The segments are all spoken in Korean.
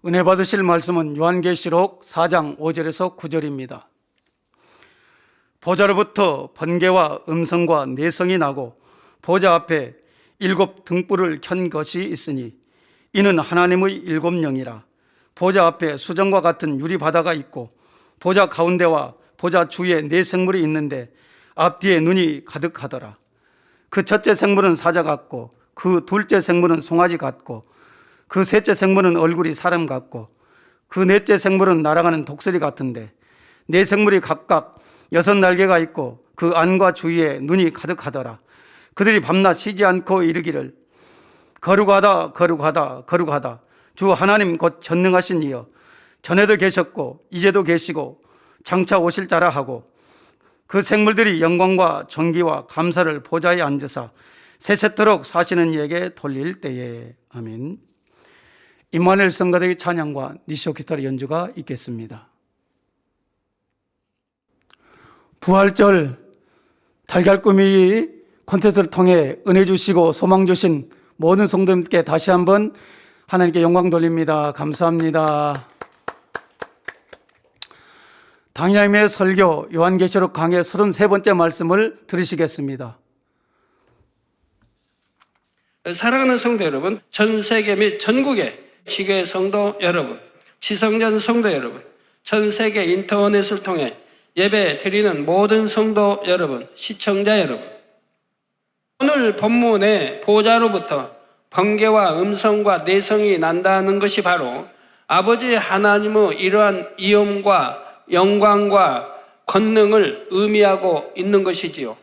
은혜 받으실 말씀은 요한계시록 4장 5절에서 9절입니다. 보좌로부터 번개와 음성과 내성이 나고 보좌 앞에 7 등불을 켠 것이 있으니 이는 하나님의 7 영이라. 보좌 앞에 수정과 같은 유리바다가 있고 보좌 가운데와 보좌 주위에 4 생물이 있는데 앞뒤에 눈이 가득하더라. 그 첫째 생물은 사자 같고 그 둘째 생물은 송아지 같고 그 셋째 생물은 얼굴이 사람 같고 그 넷째 생물은 날아가는 독수리 같은데 4 생물이 각각 6 날개가 있고 그 안과 주위에 눈이 가득하더라. 그들이 밤낮 쉬지 않고 이르기를 거룩하다 거룩하다 거룩하다 주 하나님 곧 전능하신 이여, 전에도 계셨고 이제도 계시고 장차 오실 자라 하고 그 생물들이 영광과 존귀와 감사를 보좌에 앉으사 세세토록 사시는 이에게 돌릴 때에. 아멘. 임마누엘 성가대의 찬양과 니시오 기타르 연주가 있겠습니다. 부활절 달걀꾸미 콘텐츠를 통해 은혜 주시고 소망 주신 모든 성도님께 다시 한번 하나님께 영광 돌립니다. 감사합니다. 당야임의 설교 요한계시록 강해 33번째 말씀을 들으시겠습니다. 사랑하는 성도 여러분, 전 세계 및 전국의 지교회 성도 여러분, 지성전 성도 여러분, 전 세계 인터넷을 통해 예배 드리는 모든 성도 여러분, 시청자 여러분, 오늘 본문의 보좌로부터 번개와 음성과 내성이 난다는 것이 바로 아버지 하나님의 이러한 위엄과 영광과 권능을 의미하고 있는 것이지요.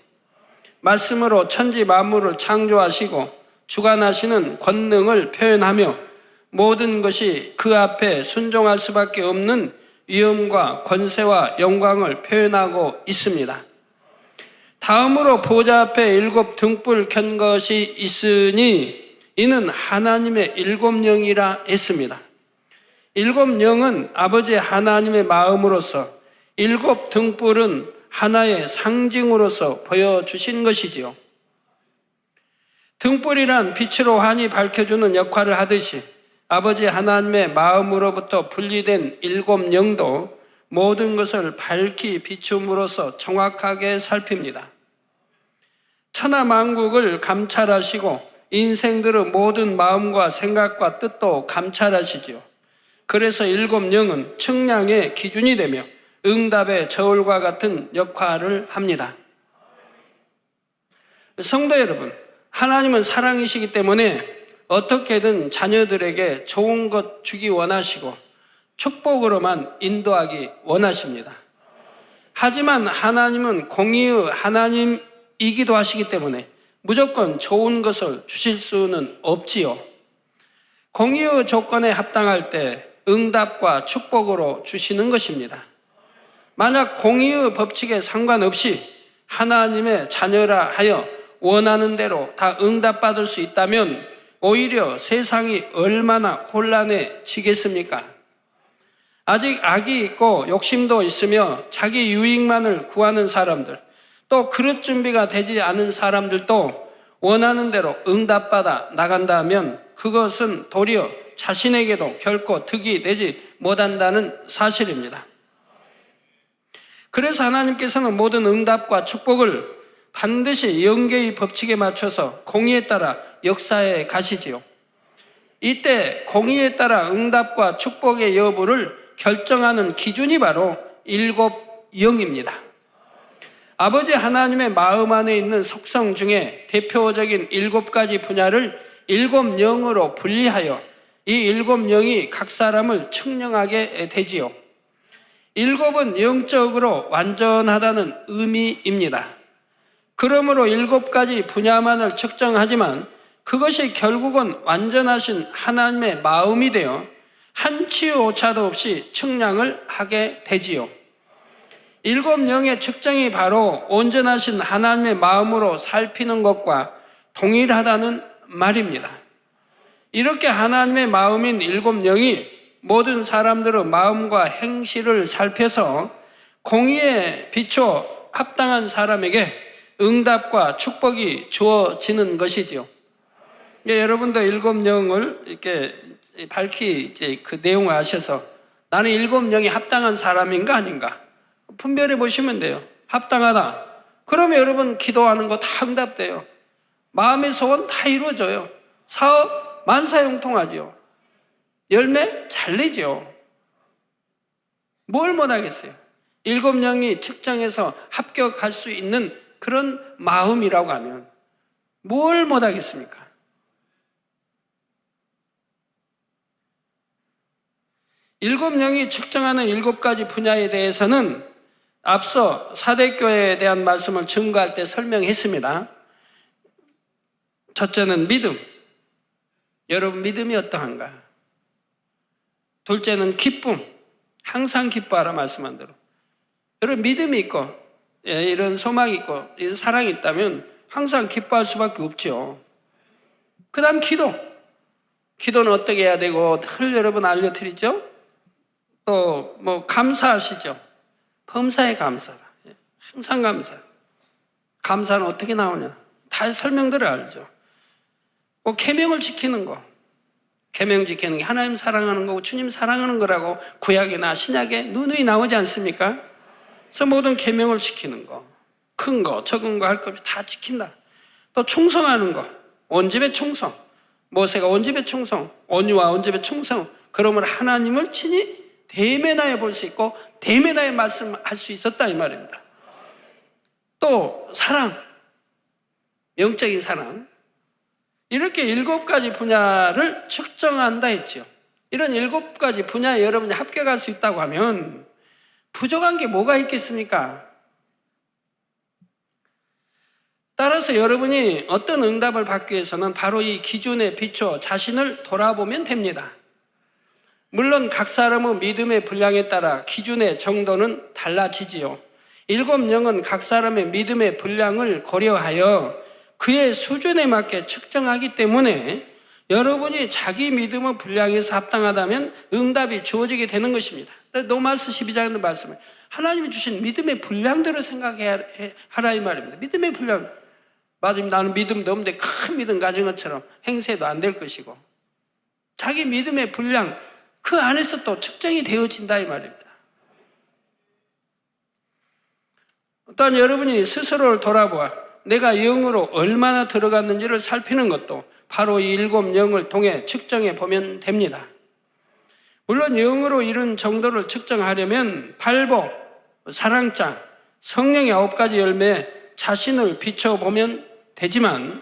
말씀으로 천지 만물을 창조하시고 주관하시는 권능을 표현하며 모든 것이 그 앞에 순종할 수밖에 없는 위엄과 권세와 영광을 표현하고 있습니다. 다음으로 보좌 앞에 7 등불 켠 것이 있으니 이는 하나님의 7 영이라 했습니다. 7 영은 아버지 하나님의 마음으로서 7 등불은 하나의 상징으로서 보여주신 것이지요. 등불이란 빛으로 환히 밝혀주는 역할을 하듯이 아버지 하나님의 마음으로부터 분리된 7 영도 모든 것을 밝히 비춤으로써 정확하게 살핍니다. 천하만국을 감찰하시고 인생들의 모든 마음과 생각과 뜻도 감찰하시지요. 그래서 7 영은 측량의 기준이 되며 응답의 저울과 같은 역할을 합니다. 성도 여러분, 하나님은 사랑이시기 때문에 어떻게든 자녀들에게 좋은 것 주기 원하시고 축복으로만 인도하기 원하십니다. 하지만 하나님은 공의의 하나님이기도 하시기 때문에 무조건 좋은 것을 주실 수는 없지요. 공의의 조건에 합당할 때 응답과 축복으로 주시는 것입니다. 만약 공의의 법칙에 상관없이 하나님의 자녀라 하여 원하는 대로 다 응답받을 수 있다면 오히려 세상이 얼마나 혼란해지겠습니까? 아직 악이 있고 욕심도 있으며 자기 유익만을 구하는 사람들, 또 그릇 준비가 되지 않은 사람들도 원하는 대로 응답받아 나간다면 그것은 도리어 자신에게도 결코 득이 되지 못한다는 사실입니다. 그래서 하나님께서는 모든 응답과 축복을 반드시 영계의 법칙에 맞춰서 공의에 따라 역사해 가시지요. 이때 공의에 따라 응답과 축복의 여부를 결정하는 기준이 바로 7 영입니다. 아버지 하나님의 마음 안에 있는 속성 중에 대표적인 7가지 분야를 7 영으로 분리하여 이 7 영이 각 사람을 측량하게 되지요. 7은 영적으로 완전하다는 의미입니다. 그러므로 7가지 분야만을 측정하지만 그것이 결국은 완전하신 하나님의 마음이 되어 한치 오차도 없이 측량을 하게 되지요. 7 영의 측정이 바로 온전하신 하나님의 마음으로 살피는 것과 동일하다는 말입니다. 이렇게 하나님의 마음인 7 영이 모든 사람들의 마음과 행실을 살펴서 공의에 비춰 합당한 사람에게 응답과 축복이 주어지는 것이지요. 여러분도 일곱 영을 이렇게 밝히 이제 그 내용을 아셔서 나는 일곱 영이 합당한 사람인가 아닌가 분별해 보시면 돼요. 합당하다. 그러면 여러분 기도하는 거 다 응답돼요. 마음의 소원 다 이루어져요. 사업 만사형통하죠. 열매 잘 내죠. 뭘 못하겠어요? 일곱 영이 측정해서 합격할 수 있는 그런 마음이라고 하면 뭘 못하겠습니까? 일곱 영이 측정하는 일곱 가지 분야에 대해서는 앞서 사대교회에 대한 말씀을 증거할 때 설명했습니다. 첫째는 믿음. 여러분 믿음이 어떠한가? 둘째는 기쁨. 항상 기뻐하라 말씀한 대로. 여러분 믿음이 있고 이런 소망이 있고 이런 사랑이 있다면 항상 기뻐할 수밖에 없죠. 그 다음 기도. 기도는 어떻게 해야 되고 늘 여러분 알려드리죠. 또 뭐 감사하시죠. 범사에 감사라. 항상 감사. 감사는 어떻게 나오냐? 다 설명들을 알죠. 꼭 계명을 지키는 거. 계명 지키는 게 하나님 사랑하는 거고 주님 사랑하는 거라고 구약이나 신약에 누누이 나오지 않습니까? 그래서 모든 계명을 지키는 거. 큰 거, 적은 거 할 것 없이 다 지킨다. 또 충성하는 거. 온 집에 충성. 모세가 온 집에 충성. 온유와 온 집에 충성. 그러면 하나님을 친히 대면하여 볼 수 있고 대면하여 말씀할 수 있었다 이 말입니다. 또 사랑, 영적인 사랑. 이렇게 일곱 가지 분야를 측정한다 했죠. 이런 일곱 가지 분야에 여러분이 합격할 수 있다고 하면 부족한 게 뭐가 있겠습니까? 따라서 여러분이 어떤 응답을 받기 위해서는 바로 이 기준에 비춰 자신을 돌아보면 됩니다. 물론 각 사람의 믿음의 분량에 따라 기준의 정도는 달라지지요. 일곱 영은 각 사람의 믿음의 분량을 고려하여 그의 수준에 맞게 측정하기 때문에 여러분이 자기 믿음의 분량에서 합당하다면 응답이 주어지게 되는 것입니다. 로마서 12장의 말씀을 하나님이 주신 믿음의 분량대로 생각해야 하라 이 말입니다. 믿음의 분량. 맞으면 나는 믿음도 없는데 큰 믿음 가진 것처럼 행세도 안 될 것이고 자기 믿음의 분량 그 안에서 또 측정이 되어진다 이 말입니다. 또한 여러분이 스스로를 돌아보아 내가 영으로 얼마나 들어갔는지를 살피는 것도 바로 이 일곱 영을 통해 측정해 보면 됩니다. 물론 영으로 이룬 정도를 측정하려면 팔복, 사랑장, 성령의 9가지 열매에 자신을 비춰보면 되지만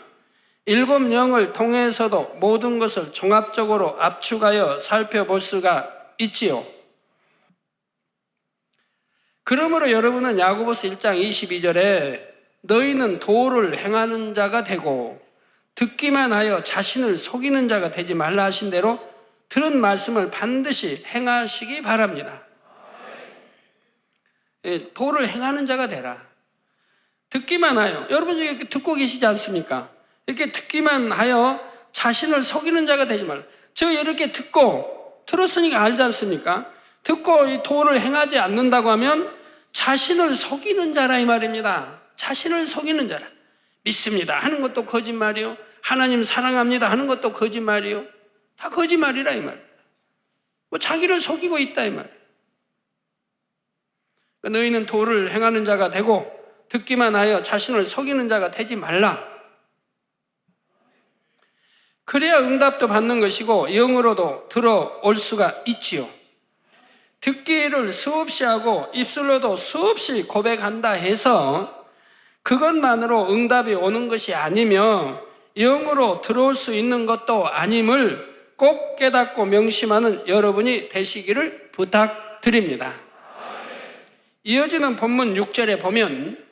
일곱 영을 통해서도 모든 것을 종합적으로 압축하여 살펴볼 수가 있지요. 그러므로 여러분은 야고보서 1장 22절에 너희는 도를 행하는 자가 되고 듣기만 하여 자신을 속이는 자가 되지 말라 하신 대로 들은 말씀을 반드시 행하시기 바랍니다. 도를 행하는 자가 되라. 듣기만 하여. 여러분 중에 이렇게 듣고 계시지 않습니까? 이렇게 듣기만 하여 자신을 속이는 자가 되지 말라. 저 이렇게 듣고 들었으니까 알지 않습니까? 듣고 이 도를 행하지 않는다고 하면 자신을 속이는 자라 이 말입니다. 자신을 속이는 자라. 믿습니다 하는 것도 거짓말이요. 하나님 사랑합니다 하는 것도 거짓말이요. 다 거짓말이라 이 말이에요. 뭐 자기를 속이고 있다 이 말이에요. 너희는 도를 행하는 자가 되고 듣기만 하여 자신을 속이는 자가 되지 말라. 그래야 응답도 받는 것이고 영으로도 들어올 수가 있지요. 듣기를 수없이 하고 입술로도 수없이 고백한다 해서 그것만으로 응답이 오는 것이 아니며 영으로 들어올 수 있는 것도 아님을 꼭 깨닫고 명심하는 여러분이 되시기를 부탁드립니다. 이어지는 본문 6절에 보면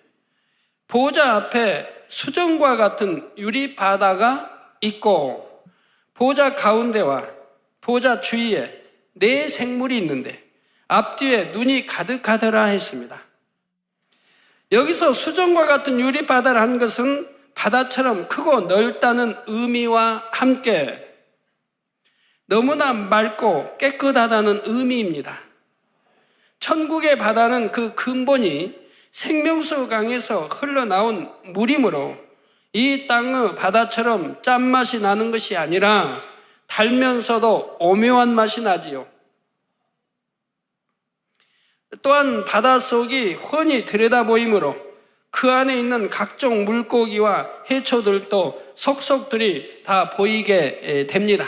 보좌 앞에 수정과 같은 유리바다가 있고 보좌 가운데와 보좌 주위에 4생물이 있는데 앞뒤에 눈이 가득하더라 했습니다. 여기서 수정과 같은 유리바다를 한 것은 바다처럼 크고 넓다는 의미와 함께 너무나 맑고 깨끗하다는 의미입니다. 천국의 바다는 그 근본이 생명수 강에서 흘러나온 물이므로 이 땅의 바다처럼 짠맛이 나는 것이 아니라 달면서도 오묘한 맛이 나지요. 또한 바닷속이 훤히 들여다보이므로 그 안에 있는 각종 물고기와 해초들도 속속들이 다 보이게 됩니다.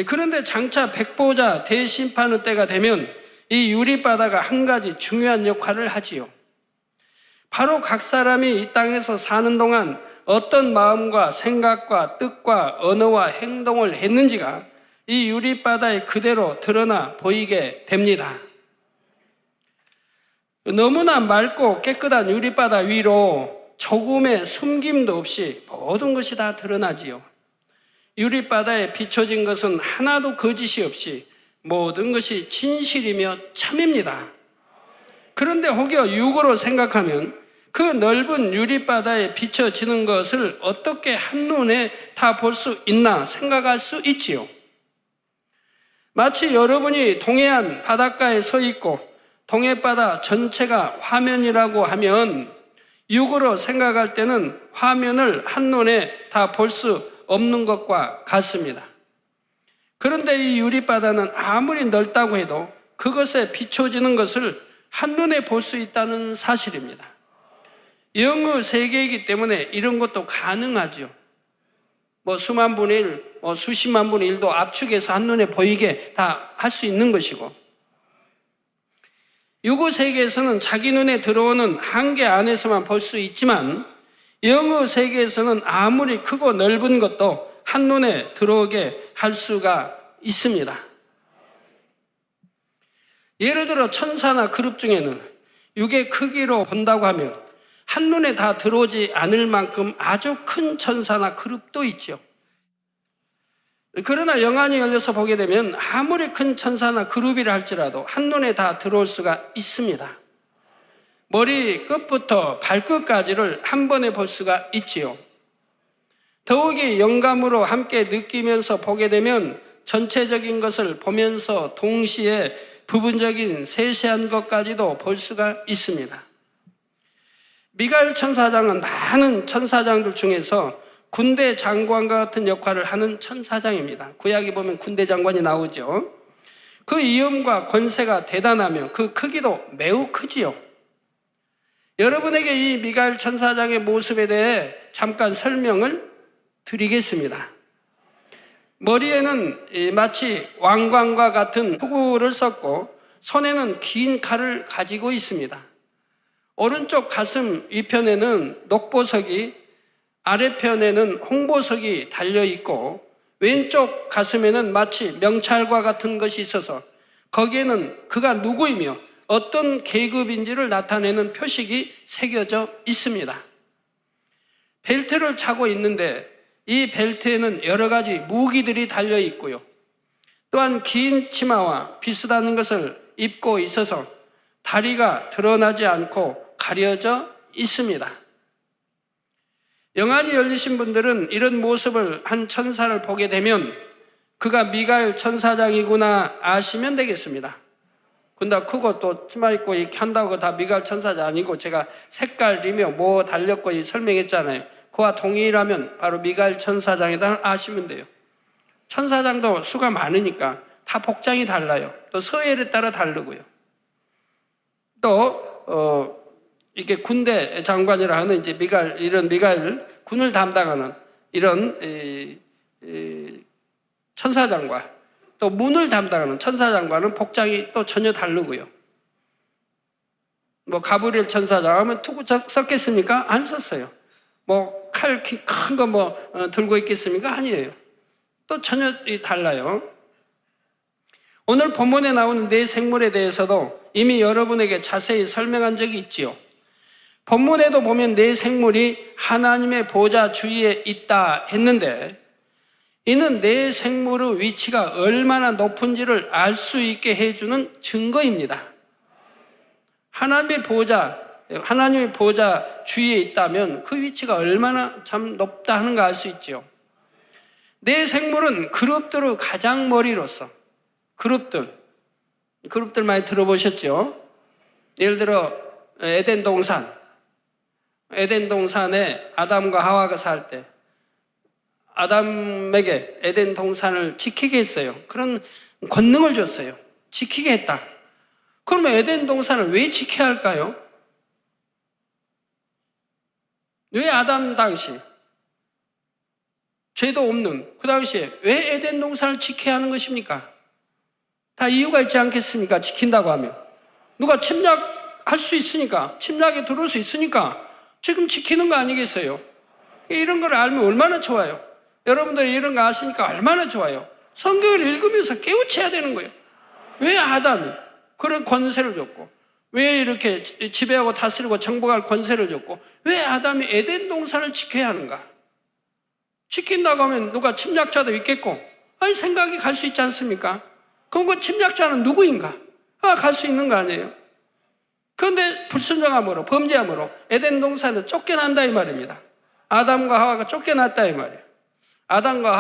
그런데 장차 백보자 대심판의 때가 되면 이 유리바다가 한 가지 중요한 역할을 하지요. 바로 각 사람이 이 땅에서 사는 동안 어떤 마음과 생각과 뜻과 언어와 행동을 했는지가 이 유리바다에 그대로 드러나 보이게 됩니다. 너무나 맑고 깨끗한 유리바다 위로 조금의 숨김도 없이 모든 것이 다 드러나지요. 유리바다에 비춰진 것은 하나도 거짓이 없이 모든 것이 진실이며 참입니다. 그런데 혹여 육으로 생각하면 그 넓은 유리바다에 비춰지는 것을 어떻게 한눈에 다 볼 수 있나 생각할 수 있지요. 마치 여러분이 동해안 바닷가에 서 있고 동해바다 전체가 화면이라고 하면 육으로 생각할 때는 화면을 한눈에 다 볼 수 없는 것과 같습니다. 그런데 이 유리바다는 아무리 넓다고 해도 그것에 비춰지는 것을 한눈에 볼 수 있다는 사실입니다. 영의 세계이기 때문에 이런 것도 가능하죠. 수만 분의 1, 수십만 분의 1도 압축해서 한눈에 보이게 다 할 수 있는 것이고, 육의 세계에서는 자기 눈에 들어오는 한계 안에서만 볼 수 있지만 영의 세계에서는 아무리 크고 넓은 것도 한눈에 들어오게 할 수가 있습니다. 예를 들어 천사나 그룹 중에는 육의 크기로 본다고 하면 한눈에 다 들어오지 않을 만큼 아주 큰 천사나 그룹도 있죠. 그러나 영안이 열려서 보게 되면 아무리 큰 천사나 그룹이라 할지라도 한눈에 다 들어올 수가 있습니다. 머리 끝부터 발끝까지를 한 번에 볼 수가 있지요. 더욱이 영감으로 함께 느끼면서 보게 되면 전체적인 것을 보면서 동시에 부분적인 세세한 것까지도 볼 수가 있습니다. 미가엘 천사장은 많은 천사장들 중에서 군대 장관과 같은 역할을 하는 천사장입니다. 구약에 보면 군대 장관이 나오죠. 그 위엄과 권세가 대단하며 그 크기도 매우 크지요. 여러분에게 이 미가엘 천사장의 모습에 대해 잠깐 설명을 드리겠습니다. 머리에는 마치 왕관과 같은 투구를 썼고 손에는 긴 칼을 가지고 있습니다. 오른쪽 가슴 위편에는 녹보석이, 아래편에는 홍보석이 달려있고 왼쪽 가슴에는 마치 명찰과 같은 것이 있어서 거기에는 그가 누구이며 어떤 계급인지를 나타내는 표식이 새겨져 있습니다. 벨트를 차고 있는데 이 벨트에는 여러 가지 무기들이 달려 있고요. 또한 긴 치마와 비슷한 것을 입고 있어서 다리가 드러나지 않고 가려져 있습니다. 영안이 열리신 분들은 이런 모습을 한 천사를 보게 되면 그가 미가엘 천사장이구나 아시면 되겠습니다. 근데 그거 또 치마 입고 이렇게 한다고 다 미가엘 천사장 아니고 제가 색깔이며 뭐 달렸고 설명했잖아요. 그와 동일하면 바로 미가엘 천사장이다 아시면 돼요. 천사장도 수가 많으니까 다 복장이 달라요. 또 서열에 따라 다르고요. 또 이렇게 군대 장관이라 하는 이제 이런 미가엘 군을 담당하는 이런 천사장과 또 문을 담당하는 천사장과는 복장이 또 전혀 다르고요. 가브리엘 천사장 하면 투구 썼겠습니까? 안 썼어요. 칼 큰 거 들고 있겠습니까? 아니에요. 또 전혀 달라요. 오늘 본문에 나오는 네 생물에 대해서도 이미 여러분에게 자세히 설명한 적이 있지요. 본문에도 보면 네 생물이 하나님의 보좌 주위에 있다 했는데 이는 네 생물의 위치가 얼마나 높은지를 알 수 있게 해주는 증거입니다. 하나님의 보좌 주위에 있다면 그 위치가 얼마나 참 높다 하는 거 알 수 있죠. 네 생물은 그룹들의 가장 머리로서 그룹들 많이 들어보셨죠? 예를 들어 에덴 동산, 에덴 동산에 아담과 하와가 살 때 아담에게 에덴 동산을 지키게 했어요. 그런 권능을 줬어요. 지키게 했다. 그러면 에덴 동산을 왜 지켜야 할까요? 왜 아담 당시 죄도 없는 그 당시에 왜 에덴 동산을 지켜야 하는 것입니까? 다 이유가 있지 않겠습니까? 지킨다고 하면 누가 침략할 수 있으니까, 침략에 들어올 수 있으니까 지금 지키는 거 아니겠어요? 이런 걸 알면 얼마나 좋아요. 여러분들이 이런 거 아시니까 얼마나 좋아요. 성경을 읽으면서 깨우쳐야 되는 거예요. 왜 아담이 그런 권세를 줬고, 왜 이렇게 지배하고 다스리고 정복할 권세를 줬고, 왜 아담이 에덴 동산을 지켜야 하는가? 지킨다고 하면 누가 침략자도 있겠고, 아니 생각이 갈 수 있지 않습니까? 그럼 그 침략자는 누구인가? 갈 수 있는 거 아니에요? 그런데 불순종함으로, 범죄함으로 에덴 동산은 쫓겨난다 이 말입니다. 아담과 하와가 쫓겨났다 이 말이에요. 아담과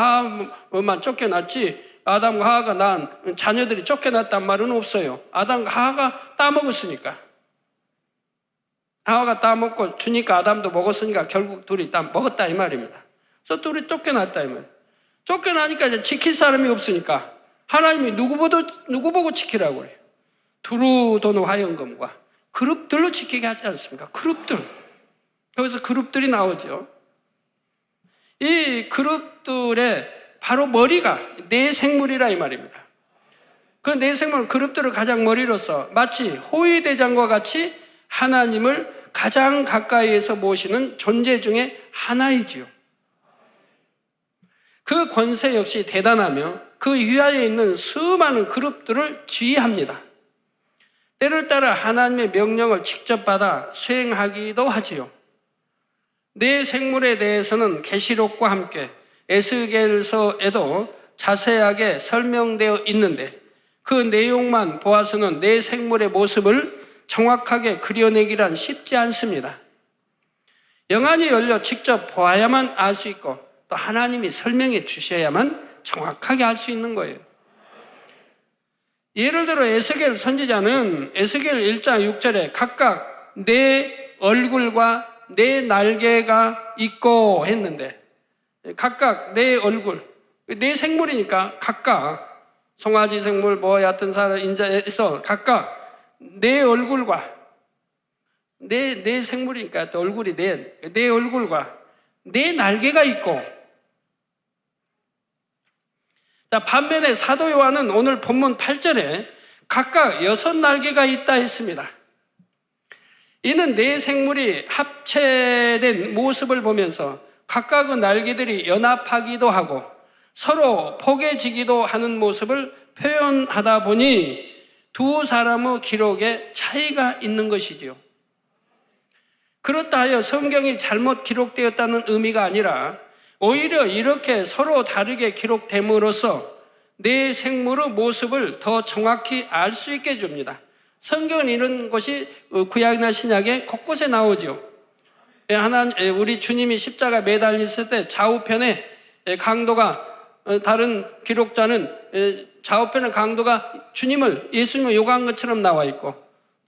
하와만 쫓겨났지 아담과 하와가 낳은 자녀들이 쫓겨났단 말은 없어요. 아담과 하와가 따먹었으니까. 하와가 따먹고 주니까 아담도 먹었으니까 결국 둘이 먹었다 이 말입니다. 그래서 둘이 쫓겨났다 이 말이에요. 쫓겨나니까 이제 지킬 사람이 없으니까 하나님이 누구 보고 지키라고 그래요? 두루 도는 화영금과 그룹들로 지키게 하지 않습니까? 그룹들. 거기서 그룹들이 나오죠. 이 그룹들의 바로 머리가 내 생물이라 이 말입니다. 그 내 생물 그룹들을 가장 머리로서 마치 호위대장과 같이 하나님을 가장 가까이에서 모시는 존재 중에 하나이지요. 그 권세 역시 대단하며 그 위하에 있는 수많은 그룹들을 지휘합니다. 때를 따라 하나님의 명령을 직접 받아 수행하기도 하지요. 내 생물에 대해서는 계시록과 함께 에스겔서에도 자세하게 설명되어 있는데 그 내용만 보아서는 내 생물의 모습을 정확하게 그려내기란 쉽지 않습니다. 영안이 열려 직접 보아야만 알 수 있고 또 하나님이 설명해 주셔야만 정확하게 알 수 있는 거예요. 예를 들어 에스겔 선지자는 에스겔 1장 6절에 각각 내 얼굴과 내 날개가 있고 했는데 각각 내 얼굴, 내 생물이니까 각각 송아지 생물 뭐 얕은 사람 인자에서 각각 내 얼굴과 내 생물이니까 또 얼굴이 내 얼굴과 내 날개가 있고 자, 반면에 사도 요한은 오늘 본문 8절에 각각 6날개가 있다 했습니다. 이는 네 생물이 합체된 모습을 보면서 각각의 날개들이 연합하기도 하고 서로 포개지기도 하는 모습을 표현하다 보니 두 사람의 기록에 차이가 있는 것이지요. 그렇다 하여 성경이 잘못 기록되었다는 의미가 아니라 오히려 이렇게 서로 다르게 기록됨으로써 내 생물의 모습을 더 정확히 알 수 있게 해줍니다. 성경은 이런 것이 구약이나 신약에 곳곳에 나오죠. 우리 주님이 십자가 매달렸을 때 좌우편에 강도가 다른 기록자는 좌우편의 강도가 예수님을 욕한 것처럼 나와 있고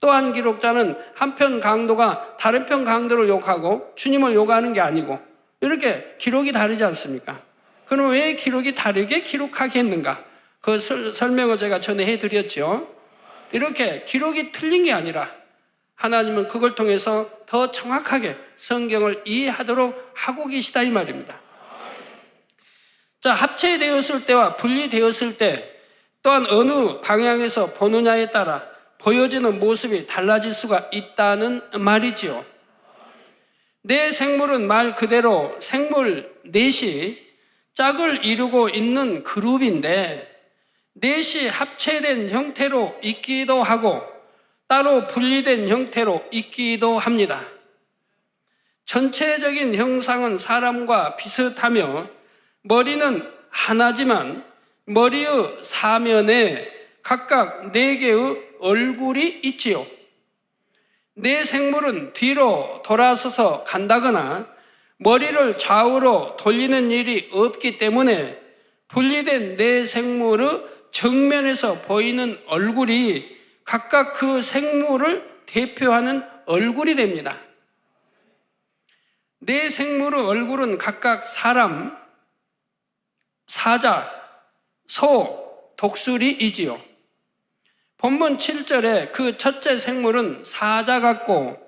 또 한 기록자는 한편 강도가 다른 편 강도를 욕하고 주님을 욕하는 게 아니고 이렇게 기록이 다르지 않습니까? 그럼 왜 기록이 다르게 기록하게 했는가? 그 설명을 제가 전에 해드렸죠. 이렇게 기록이 틀린 게 아니라 하나님은 그걸 통해서 더 정확하게 성경을 이해하도록 하고 계시다 이 말입니다. 자, 합체되었을 때와 분리되었을 때 또한 어느 방향에서 보느냐에 따라 보여지는 모습이 달라질 수가 있다는 말이지요. 내 생물은 말 그대로 생물 넷이 짝을 이루고 있는 그룹인데 넷이 합체된 형태로 있기도 하고 따로 분리된 형태로 있기도 합니다. 전체적인 형상은 사람과 비슷하며 머리는 하나지만 머리의 사면에 각각 4개의 얼굴이 있지요. 내 생물은 뒤로 돌아서서 간다거나 머리를 좌우로 돌리는 일이 없기 때문에 분리된 내 생물의 정면에서 보이는 얼굴이 각각 그 생물을 대표하는 얼굴이 됩니다. 네 생물의 얼굴은 각각 사람, 사자, 소, 독수리이지요. 본문 7절에 그 첫째 생물은 사자 같고,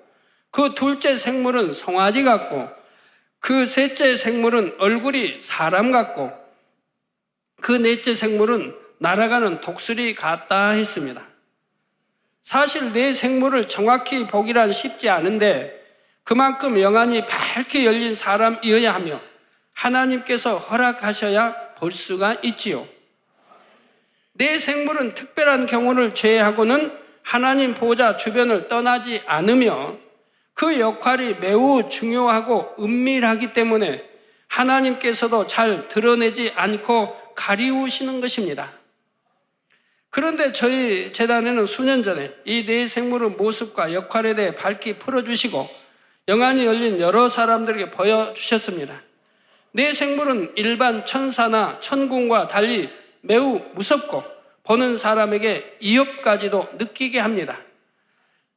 그 둘째 생물은 송아지 같고, 그 셋째 생물은 얼굴이 사람 같고, 그 넷째 생물은 날아가는 독수리 같다 했습니다. 사실 네 생물을 정확히 보기란 쉽지 않은데 그만큼 영안이 밝게 열린 사람이어야 하며 하나님께서 허락하셔야 볼 수가 있지요. 네 생물은 특별한 경우를 제외하고는 하나님 보좌 주변을 떠나지 않으며 그 역할이 매우 중요하고 은밀하기 때문에 하나님께서도 잘 드러내지 않고 가리우시는 것입니다. 그런데 저희 재단에는 수년 전에 이 네 생물의 모습과 역할에 대해 밝히 풀어주시고 영안이 열린 여러 사람들에게 보여주셨습니다. 네 생물은 일반 천사나 천군과 달리 매우 무섭고 보는 사람에게 위협까지도 느끼게 합니다.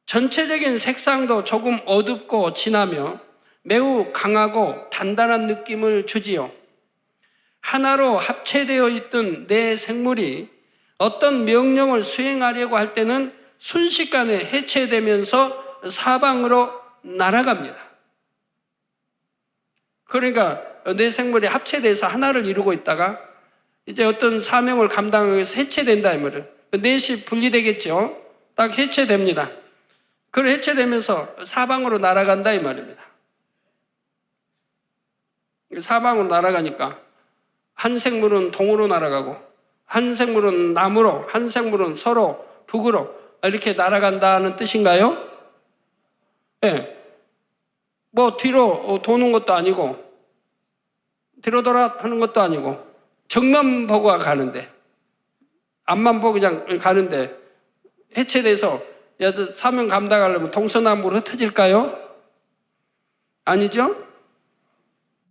전체적인 색상도 조금 어둡고 진하며 매우 강하고 단단한 느낌을 주지요. 하나로 합체되어 있던 네 생물이 어떤 명령을 수행하려고 할 때는 순식간에 해체되면서 사방으로 날아갑니다. 그러니까 네 생물이 합체돼서 하나를 이루고 있다가 이제 어떤 사명을 감당하기 위해서 해체된다 이 말이에요. 넷이 분리되겠죠. 딱 해체됩니다. 그 해체되면서 사방으로 날아간다 이 말입니다. 사방으로 날아가니까 한 생물은 동으로 날아가고 한 생물은 남으로, 한 생물은 서로 북으로 이렇게 날아간다는 뜻인가요? 네. 뭐 뒤로 도는 것도 아니고 뒤로 돌아 하는 것도 아니고 정면 보고 가는데 앞만 보고 그냥 가는데 해체돼서 사명 감당하려면 동서남북으로 흩어질까요? 아니죠?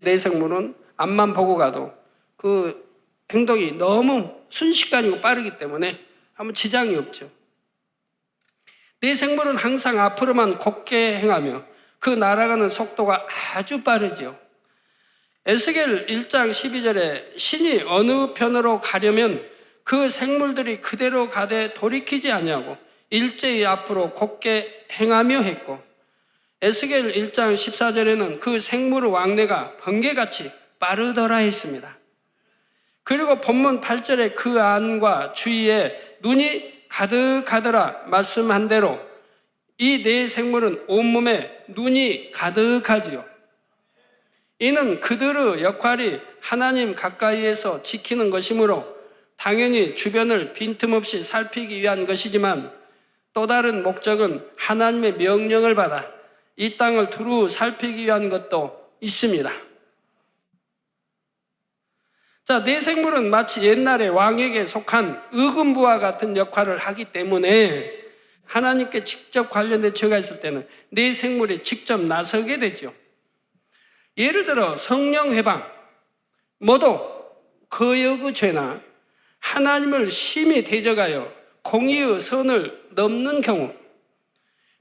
내 생물은 앞만 보고 가도 그 행동이 너무 순식간이고 빠르기 때문에 아무 지장이 없죠. 내 생물은 항상 앞으로만 곧게 행하며 그 날아가는 속도가 아주 빠르죠. 에스겔 1장 12절에 신이 어느 편으로 가려면 그 생물들이 그대로 가되 돌이키지 아니하고 일제히 앞으로 곧게 행하며 했고, 에스겔 1장 14절에는 그 생물의 왕래가 번개같이 빠르더라 했습니다. 그리고 본문 8절에 그 안과 주위에 눈이 가득하더라 말씀한 대로 이 네 생물은 온몸에 눈이 가득하지요. 이는 그들의 역할이 하나님 가까이에서 지키는 것이므로 당연히 주변을 빈틈없이 살피기 위한 것이지만 또 다른 목적은 하나님의 명령을 받아 이 땅을 두루 살피기 위한 것도 있습니다. 자, 네 생물은 마치 옛날에 왕에게 속한 의금부와 같은 역할을 하기 때문에 하나님께 직접 관련된 죄가 있을 때는 네 생물이 직접 나서게 되죠. 예를 들어 성령 회방, 모두 거역의 죄나 하나님을 심히 대적하여 공의의 선을 넘는 경우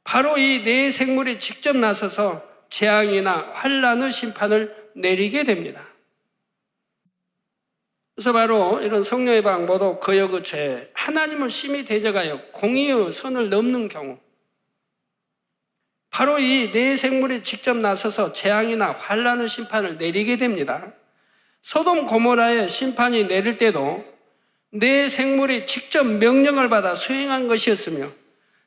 바로 이 네 생물이 직접 나서서 재앙이나 환난의 심판을 내리게 됩니다. 그래서 바로 이런 성령회방 모두 거역의 죄, 하나님을 심히 대적하여 공의의 선을 넘는 경우 바로 이 네 생물이 직접 나서서 재앙이나 환난의 심판을 내리게 됩니다. 소돔 고모라의 심판이 내릴 때도 네 생물이 직접 명령을 받아 수행한 것이었으며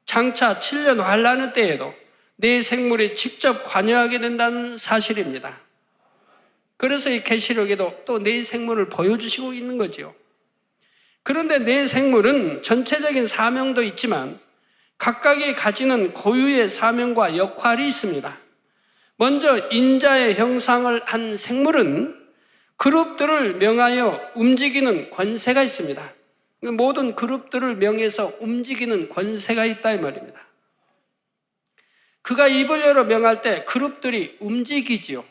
장차 7년 환난의 때에도 네 생물이 직접 관여하게 된다는 사실입니다. 그래서 이 계시록에도 또 네 생물을 보여주시고 있는 거죠. 그런데 네 생물은 전체적인 사명도 있지만 각각이 가지는 고유의 사명과 역할이 있습니다. 먼저 인자의 형상을 한 생물은 그룹들을 명하여 움직이는 권세가 있습니다. 모든 그룹들을 명해서 움직이는 권세가 있다 이 말입니다. 그가 입을 열어 명할 때 그룹들이 움직이지요.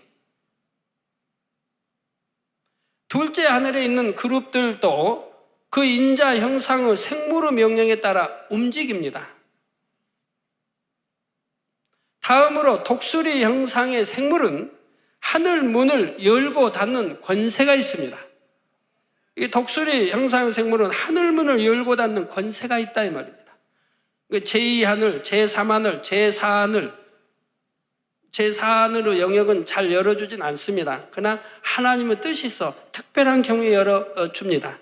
둘째 하늘에 있는 그룹들도 그 인자 형상의 생물의 명령에 따라 움직입니다. 다음으로 독수리 형상의 생물은 하늘 문을 열고 닫는 권세가 있습니다. 이 독수리 형상 생물은 하늘 문을 열고 닫는 권세가 있다 이 말입니다. 제2하늘, 제3하늘, 제4하늘, 제4하늘의 영역은 잘 열어주진 않습니다. 그러나 하나님의 뜻이 있어 특별한 경우에 열어줍니다.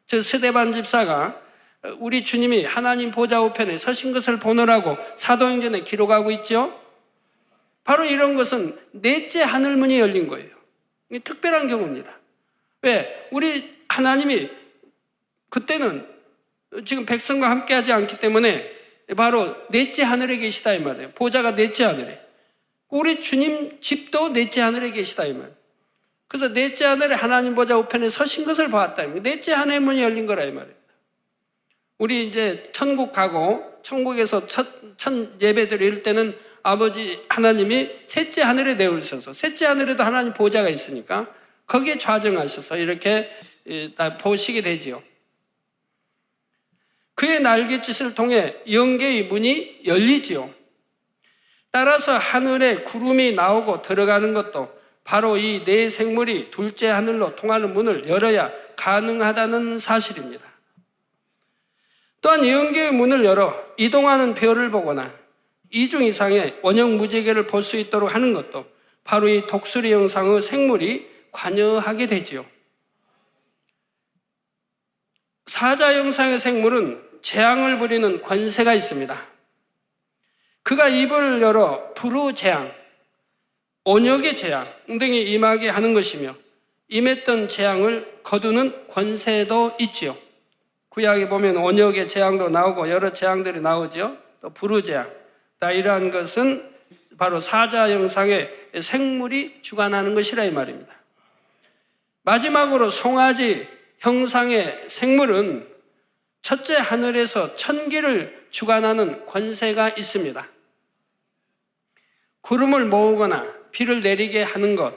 저 스데반 집사가 우리 주님이 하나님 보좌 우편에 서신 것을 보느라고 사도행전에 기록하고 있죠. 바로 이런 것은 넷째 하늘문이 열린 거예요. 이게 특별한 경우입니다. 왜? 우리 하나님이 그때는 지금 백성과 함께하지 않기 때문에 바로 넷째 하늘에 계시다 이 말이에요. 보좌가 넷째 하늘에. 우리 주님 집도 넷째 하늘에 계시다 이 말이에요. 그래서 넷째 하늘에 하나님 보좌 우편에 서신 것을 보았다. 넷째 하늘의 문이 열린 거라 이 말이에요. 우리 이제 천국 가고 천국에서 첫 예배 드릴 때는 아버지 하나님이 셋째 하늘에 내오셔서 셋째 하늘에도 하나님 보좌가 있으니까 거기에 좌정하셔서 이렇게 다 보시게 되지요. 그의 날갯짓을 통해 영계의 문이 열리지요. 따라서 하늘에 구름이 나오고 들어가는 것도 바로 이 네 생물이 둘째 하늘로 통하는 문을 열어야 가능하다는 사실입니다. 또한 영계의 문을 열어 이동하는 별을 보거나 이중 이상의 원형 무지개를 볼 수 있도록 하는 것도 바로 이 독수리 형상의 생물이 관여하게 되지요. 사자 형상의 생물은 재앙을 부리는 권세가 있습니다. 그가 입을 열어 불우재앙, 온역의 재앙 등이 임하게 하는 것이며 임했던 재앙을 거두는 권세도 있지요. 구약에 보면 온역의 재앙도 나오고 여러 재앙들이 나오죠. 또 불우재앙. 이러한 것은 바로 사자 형상의 생물이 주관하는 것이라 이 말입니다. 마지막으로 송아지 형상의 생물은 첫째 하늘에서 천기를 주관하는 권세가 있습니다. 구름을 모으거나 비를 내리게 하는 것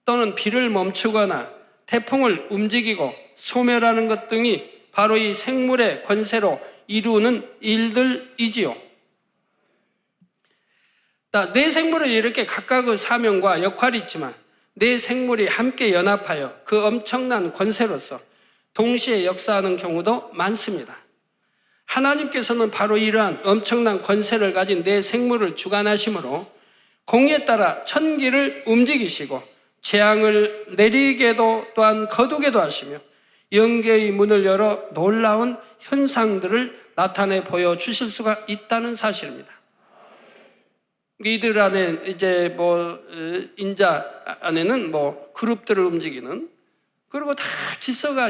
또는 비를 멈추거나 태풍을 움직이고 소멸하는 것 등이 바로 이 생물의 권세로 이루는 일들이지요. 네 생물은 이렇게 각각의 사명과 역할이 있지만 네 생물이 함께 연합하여 그 엄청난 권세로서 동시에 역사하는 경우도 많습니다. 하나님께서는 바로 이러한 엄청난 권세를 가진 네 생물을 주관하심으로 공에 따라 천기를 움직이시고 재앙을 내리게도 또한 거두게도 하시며 영계의 문을 열어 놀라운 현상들을 나타내 보여주실 수가 있다는 사실입니다. 이들 안에 이제 인자 안에는 그룹들을 움직이는 그리고 다 질서가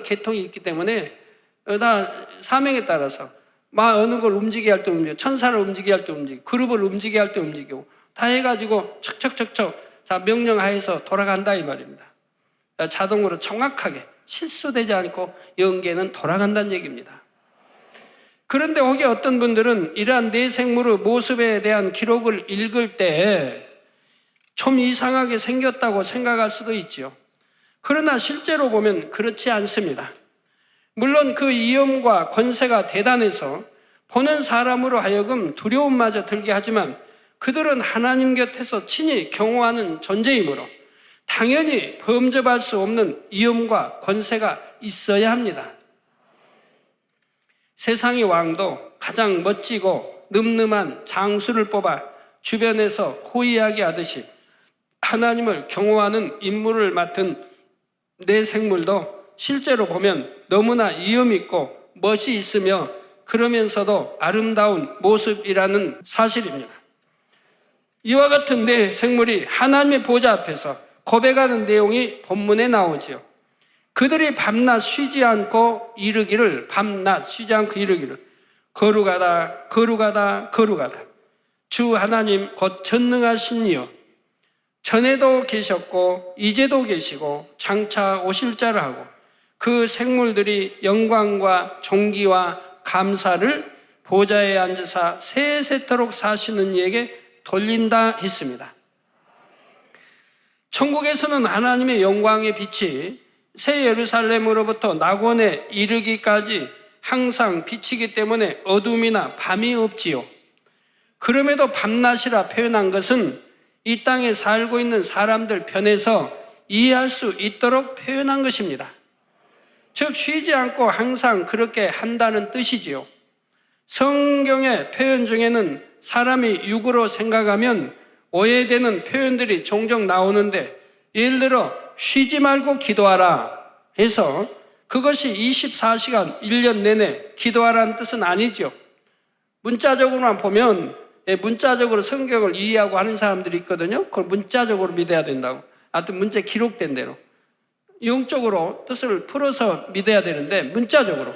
개통이 있기 때문에 다 사명에 따라서 어느 걸 움직이게 할 때 움직이고 천사를 움직이게 할 때 움직이고 그룹을 움직이게 할 때 움직이고 다 해가지고 척척척척 자 명령하에서 돌아간다 이 말입니다. 자동으로 정확하게 실수되지 않고 영계는 돌아간다는 얘기입니다. 그런데 혹시 어떤 분들은 이러한 네 생물의 모습에 대한 기록을 읽을 때 좀 이상하게 생겼다고 생각할 수도 있죠. 그러나 실제로 보면 그렇지 않습니다. 물론 그 위엄과 권세가 대단해서 보는 사람으로 하여금 두려움마저 들게 하지만 그들은 하나님 곁에서 친히 경호하는 존재이므로 당연히 범접할 수 없는 위엄과 권세가 있어야 합니다. 세상의 왕도 가장 멋지고 늠름한 장수를 뽑아 주변에서 호위하게 하듯이 하나님을 경호하는 임무를 맡은 네 생물도 실제로 보면 너무나 위엄 있고 멋이 있으며 그러면서도 아름다운 모습이라는 사실입니다. 이와 같은 네 생물이 하나님의 보좌 앞에서 고백하는 내용이 본문에 나오지요. 그들이 밤낮 쉬지 않고 이르기를 거룩하다 거룩하다 거룩하다 주 하나님 곧 전능하신 이여 전에도 계셨고 이제도 계시고 장차 오실 자를 하고 그 생물들이 영광과 존귀와 감사를 보좌에 앉으사 세세토록 사시는 이에게 돌린다 했습니다. 천국에서는 하나님의 영광의 빛이 새 예루살렘으로부터 낙원에 이르기까지 항상 비치기 때문에 어둠이나 밤이 없지요. 그럼에도 밤낮이라 표현한 것은 이 땅에 살고 있는 사람들 편에서 이해할 수 있도록 표현한 것입니다. 즉 쉬지 않고 항상 그렇게 한다는 뜻이지요. 성경의 표현 중에는 사람이 육으로 생각하면 오해되는 표현들이 종종 나오는데, 예를 들어 쉬지 말고 기도하라 해서 그것이 24시간 1년 내내 기도하라는 뜻은 아니죠. 문자적으로만 보면 문자적으로 성경을 이해하고 하는 사람들이 있거든요. 그걸 문자적으로 믿어야 된다고. 하여튼 문자에 기록된 대로 영적으로 뜻을 풀어서 믿어야 되는데 문자적으로.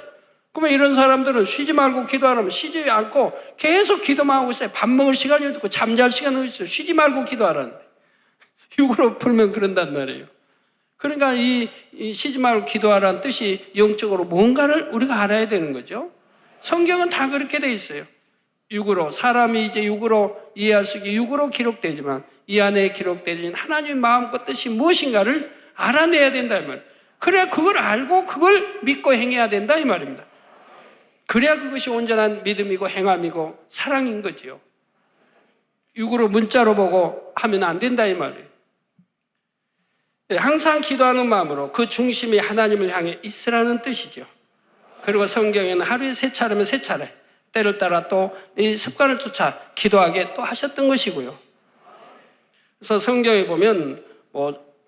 그러면 이런 사람들은 쉬지 말고 기도하라면 쉬지 않고 계속 기도만 하고 있어요. 밥 먹을 시간이 없고 잠잘 시간이 있어요. 쉬지 말고 기도하라는데 육으로 풀면 그런단 말이에요. 그러니까 이 쉬지 말고 기도하라는 뜻이 영적으로 뭔가를 우리가 알아야 되는 거죠. 성경은 다 그렇게 돼 있어요. 육으로, 사람이 이제 육으로 이해할 수 있게 육으로 기록되지만 이 안에 기록되는 하나님의 마음과 뜻이 무엇인가를 알아내야 된다 이 말이에요. 그래야 그걸 알고 그걸 믿고 행해야 된다 이 말입니다. 그래야 그것이 온전한 믿음이고 행함이고 사랑인 거지요. 육으로 문자로 보고 하면 안 된다 이 말이에요. 항상 기도하는 마음으로 그 중심이 하나님을 향해 있으라는 뜻이죠. 그리고 성경에는 하루에 3차례면 3차례, 때를 따라 또 이 습관을 쫓아 기도하게 또 하셨던 것이고요. 그래서 성경에 보면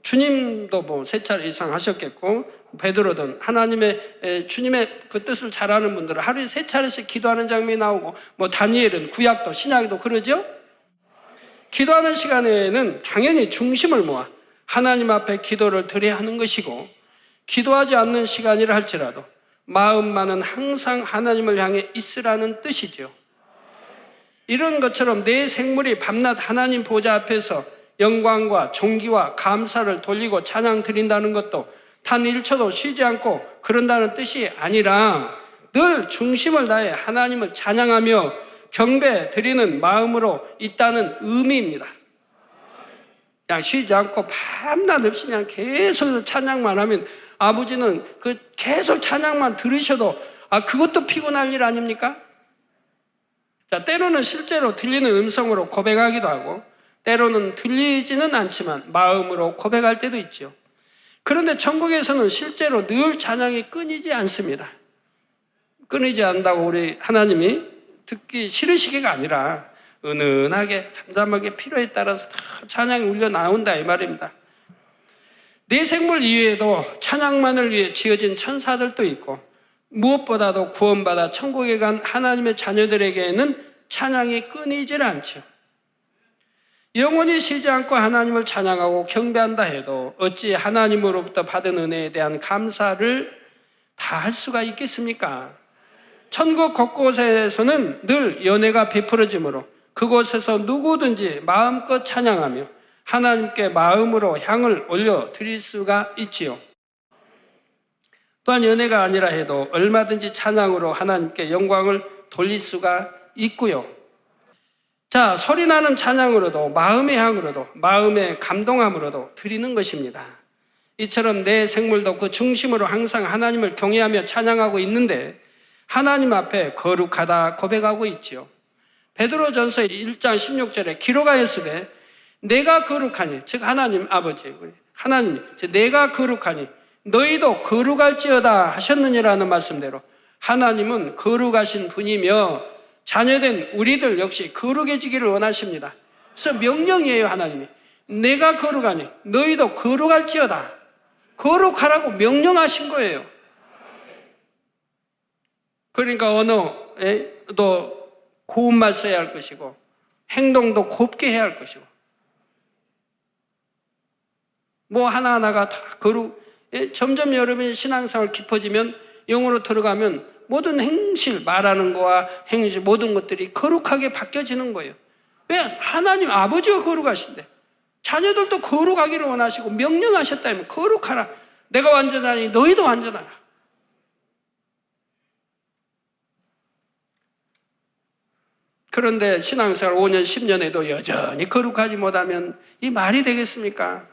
주님도 3차례 이상 하셨겠고, 베드로든 하나님의 주님의 그 뜻을 잘 아는 분들은 하루에 3차례씩 기도하는 장면이 나오고, 다니엘은 구약도 신약도 그러죠. 기도하는 시간에는 당연히 중심을 모아 하나님 앞에 기도를 드려야 하는 것이고, 기도하지 않는 시간이라 할지라도 마음만은 항상 하나님을 향해 있으라는 뜻이죠. 이런 것처럼 내 생물이 밤낮 하나님 보좌 앞에서 영광과 존귀와 감사를 돌리고 찬양 드린다는 것도 단 1초도 쉬지 않고 그런다는 뜻이 아니라 늘 중심을 다해 하나님을 찬양하며 경배 드리는 마음으로 있다는 의미입니다. 그냥 쉬지 않고 밤낮 없이 그냥 계속 찬양만 하면 아버지는 그 계속 찬양만 들으셔도 그것도 피곤할 일 아닙니까? 자, 때로는 실제로 들리는 음성으로 고백하기도 하고 때로는 들리지는 않지만 마음으로 고백할 때도 있죠. 그런데 천국에서는 실제로 늘 찬양이 끊이지 않습니다. 끊이지 않는다고 우리 하나님이 듣기 싫으시기가 아니라 은은하게 잠잠하게 필요에 따라서 다 찬양이 울려 나온다 이 말입니다. 내 생물 이외에도 찬양만을 위해 지어진 천사들도 있고 무엇보다도 구원받아 천국에 간 하나님의 자녀들에게는 찬양이 끊이질 않죠. 영원히 쉬지 않고 하나님을 찬양하고 경배한다 해도 어찌 하나님으로부터 받은 은혜에 대한 감사를 다 할 수가 있겠습니까? 천국 곳곳에서는 늘 연회가 베풀어지므로 그곳에서 누구든지 마음껏 찬양하며 하나님께 마음으로 향을 올려 드릴 수가 있지요. 또한 연회가 아니라 해도 얼마든지 찬양으로 하나님께 영광을 돌릴 수가 있고요. 자, 소리나는 찬양으로도 마음의 향으로도 마음의 감동함으로도 드리는 것입니다. 이처럼 내 생물도 그 중심으로 항상 하나님을 경외하며 찬양하고 있는데 하나님 앞에 거룩하다 고백하고 있지요. 베드로전서 1장 16절에 기록하였으되 내가 거룩하니, 즉 하나님 아버지, 하나님 내가 거룩하니 너희도 거룩할지어다 하셨느니라는 말씀대로 하나님은 거룩하신 분이며 자녀된 우리들 역시 거룩해지기를 원하십니다. 그래서 명령이에요. 하나님이 내가 거룩하니 너희도 거룩할지어다, 거룩하라고 명령하신 거예요. 그러니까 언어도 고운 말 써야 할 것이고 행동도 곱게 해야 할 것이고 하나하나가 다 점점 여러분의 신앙생활 깊어지면 영으로 들어가면 모든 행실, 말하는 거와 행실 모든 것들이 거룩하게 바뀌어지는 거예요. 왜? 하나님 아버지가 거룩하신데 자녀들도 거룩하기를 원하시고 명령하셨다면 거룩하라. 내가 완전하니 너희도 완전하라. 그런데 신앙생활 5년, 10년에도 여전히 거룩하지 못하면 이 말이 되겠습니까?